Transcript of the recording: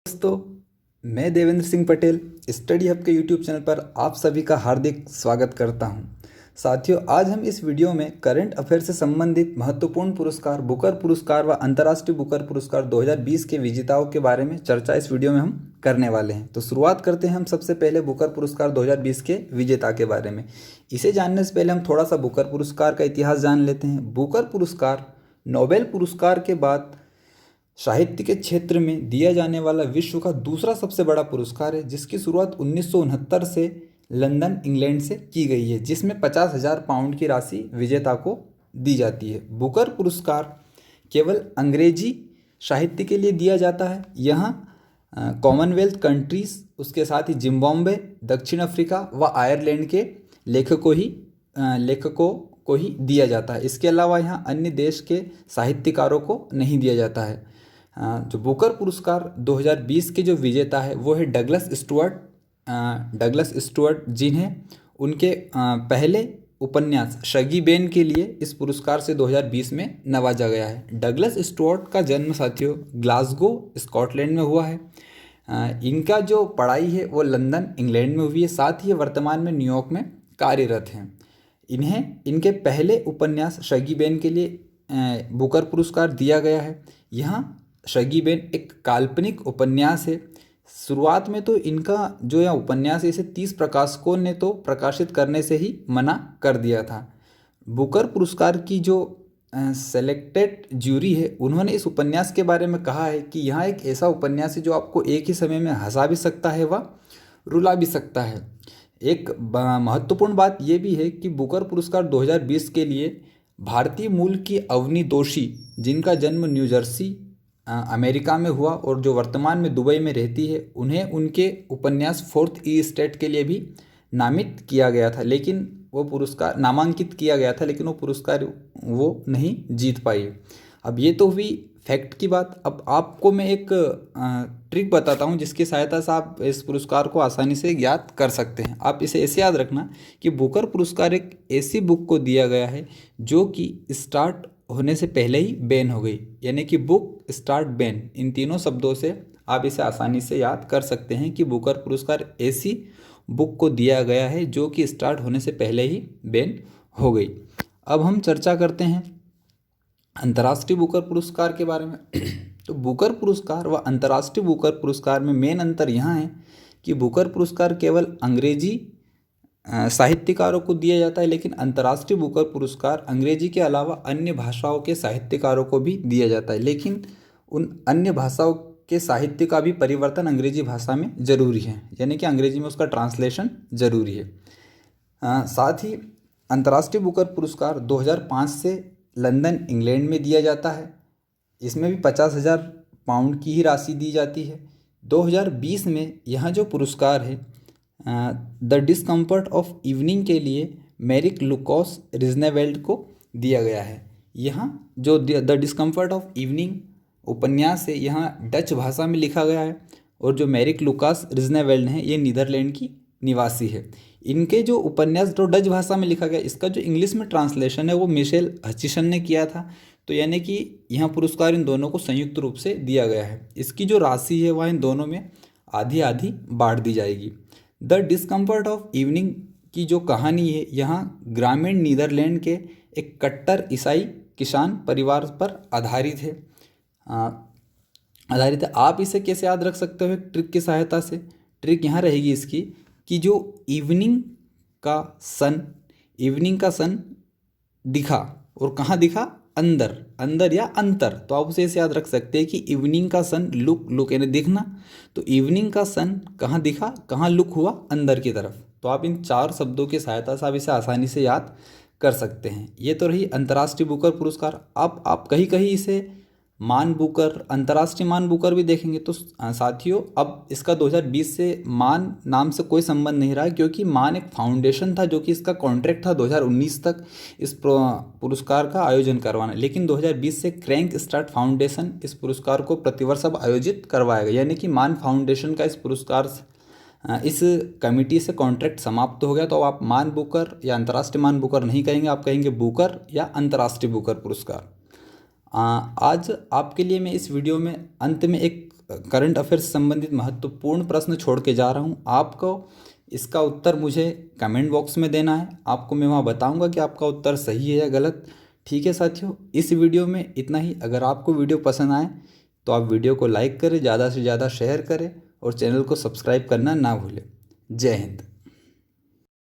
दोस्तों, मैं Devendra Singh Patel study hub के यूट्यूब चैनल पर आप सभी का हार्दिक स्वागत करता हूं। साथियों, आज हम इस वीडियो में करंट अफेयर से संबंधित महत्वपूर्ण पुरस्कार बुकर पुरस्कार व अंतर्राष्ट्रीय बुकर पुरस्कार 2020 के विजेताओं के बारे में चर्चा इस वीडियो में हम करने वाले हैं। तो शुरुआत करते हैं हम सबसे पहले बुकर पुरस्कार 2020 के विजेता के बारे में। इसे जानने से पहले हम थोड़ा सा बुकर पुरस्कार का इतिहास जान लेते हैं। बुकर पुरस्कार नोबेल पुरस्कार के बाद साहित्य के क्षेत्र में दिया जाने वाला विश्व का दूसरा सबसे बड़ा पुरस्कार है, जिसकी शुरुआत 1969 से लंदन, इंग्लैंड से की गई है, जिसमें 50,000 पाउंड की राशि विजेता को दी जाती है। बुकर पुरस्कार केवल अंग्रेजी साहित्य के लिए दिया जाता है। यहाँ कॉमनवेल्थ कंट्रीज, उसके साथ ही जिम्बाब्वे, दक्षिण अफ्रीका व आयरलैंड के लेखकों को ही दिया जाता है। इसके अलावा यहाँ अन्य देश के साहित्यकारों को नहीं दिया जाता है। जो बुकर पुरस्कार 2020 के जो विजेता है वो है डगलस स्टुअर्ट, जिन्हें उनके पहले उपन्यास शगी बेन के लिए इस पुरस्कार से 2020 में नवाजा गया है। डगलस स्टुअर्ट का जन्म साथियों ग्लासगो, स्कॉटलैंड में हुआ है। इनका जो पढ़ाई है वो लंदन, इंग्लैंड में हुई है। साथ ही ये वर्तमान में न्यूयॉर्क में कार्यरत हैं। इन्हें इनके पहले उपन्यास शगी बेन के लिए बुकर पुरस्कार दिया गया है। यहाँ शगी बेन एक काल्पनिक उपन्यास है। शुरुआत में तो इनका जो यह उपन्यास है इसे 30 प्रकाशकों ने तो प्रकाशित करने से ही मना कर दिया था। बुकर पुरस्कार की जो सेलेक्टेड ज्यूरी है, उन्होंने इस उपन्यास के बारे में कहा है कि यह एक ऐसा उपन्यास है जो आपको एक ही समय में हंसा भी सकता है व रुला भी सकता है। एक महत्वपूर्ण बात यह भी है कि बुकर पुरस्कार 2020 के लिए भारतीय मूल की अवनी दोषी, जिनका जन्म न्यू जर्सी अमेरिका में हुआ और जो वर्तमान में दुबई में रहती है, उन्हें उनके उपन्यास फोर्थ ई स्टेट के लिए भी नामांकित किया गया था, लेकिन वो पुरस्कार वो नहीं जीत पाई। अब ये तो हुई फैक्ट की बात। अब आपको मैं एक ट्रिक बताता हूँ जिसकी सहायता से आप इस पुरस्कार को आसानी से याद कर सकते हैं। आप इसे ऐसे याद रखना कि बुकर पुरस्कार एक ऐसी बुक को दिया गया है जो कि स्टार्ट होने से पहले ही बैन हो गई, यानी कि बुक, स्टार्ट, बैन, इन तीनों शब्दों से आप इसे आसानी से याद कर सकते हैं कि बुकर पुरस्कार ऐसी बुक को दिया गया है जो कि स्टार्ट होने से पहले ही बैन हो गई। अब हम चर्चा करते हैं अंतर्राष्ट्रीय बुकर पुरस्कार के बारे में। तो बुकर पुरस्कार व अंतर्राष्ट्रीय बुकर पुरस्कार में मेन अंतर यहाँ है कि बुकर पुरस्कार केवल अंग्रेजी साहित्यकारों को दिया जाता है, लेकिन अंतर्राष्ट्रीय बुकर पुरस्कार अंग्रेजी के अलावा अन्य भाषाओं के साहित्यकारों को भी दिया जाता है, लेकिन उन अन्य भाषाओं के साहित्य का भी परिवर्तन अंग्रेजी भाषा में ज़रूरी है, यानी कि अंग्रेजी में उसका ट्रांसलेशन ज़रूरी है। साथ ही अंतर्राष्ट्रीय बुकर पुरस्कार 2005 से लंदन, इंग्लैंड में दिया जाता है। इसमें भी 50,000 पाउंड की ही राशि दी जाती है। 2020 में यहाँ जो पुरस्कार है द डिस्कम्फर्ट ऑफ इवनिंग के लिए मेरिक लुकोस रिजनेवेल्ड को दिया गया है। यहाँ जो द डिस्कम्फर्ट ऑफ इवनिंग उपन्यास है, यहाँ डच भाषा में लिखा गया है, और जो मेरिक लुकास रिजनेवेल्ड हैं ये नीदरलैंड की निवासी है। इनके जो उपन्यास जो डच भाषा में लिखा गया, इसका जो इंग्लिश में ट्रांसलेशन है वो मिशेल हचिसन ने किया था। तो यानी कि यहाँ पुरस्कार इन दोनों को संयुक्त रूप से दिया गया है। इसकी जो राशि है वह इन दोनों में आधी आधी बांट दी जाएगी। द डिस्कम्फर्ट ऑफ इवनिंग की जो कहानी है यहाँ ग्रामीण नीदरलैंड के एक कट्टर ईसाई किसान परिवार पर आधारित है। आप इसे कैसे याद रख सकते हो ट्रिक की सहायता से? ट्रिक यहाँ रहेगी इसकी कि जो इवनिंग का सन दिखा, और कहाँ दिखा? अंदर या अंतर। तो आप उसे ऐसे याद रख सकते हैं कि इवनिंग का सन लुक यानी दिखना, तो इवनिंग का सन कहाँ दिखा, कहाँ लुक हुआ? अंदर की तरफ। तो आप इन 4 शब्दों की सहायता से आप इसे आसानी से याद कर सकते हैं। ये तो रही अंतर्राष्ट्रीय बुकर पुरस्कार। अब आप कहीं इसे मान बुकर, अंतर्राष्ट्रीय मान बुकर भी देखेंगे। तो साथियों, अब इसका 2020 से मान नाम से कोई संबंध नहीं रहा, क्योंकि मान एक फाउंडेशन था जो कि इसका कॉन्ट्रैक्ट था 2019 तक इस पुरस्कार का आयोजन करवाना, लेकिन 2020 से क्रैंक स्टार्ट फाउंडेशन इस पुरस्कार को प्रतिवर्ष अब आयोजित करवाएगा। यानी कि मान फाउंडेशन का इस कमेटी से कॉन्ट्रैक्ट समाप्त हो गया। तो अब आप मान बुकर या अंतर्राष्ट्रीय मान बुकर नहीं कहेंगे, आप कहेंगे बुकर या अंतर्राष्ट्रीय बुकर पुरस्कार। आज आपके लिए मैं इस वीडियो में अंत में एक करंट अफेयर से संबंधित महत्वपूर्ण प्रश्न छोड़ के जा रहा हूँ। आपको इसका उत्तर मुझे कमेंट बॉक्स में देना है। आपको मैं वहाँ बताऊँगा कि आपका उत्तर सही है या गलत। ठीक है साथियों, इस वीडियो में इतना ही। अगर आपको वीडियो पसंद आए तो आप वीडियो को लाइक करें, ज़्यादा से ज़्यादा शेयर करें और चैनल को सब्सक्राइब करना ना भूलें। जय हिंद।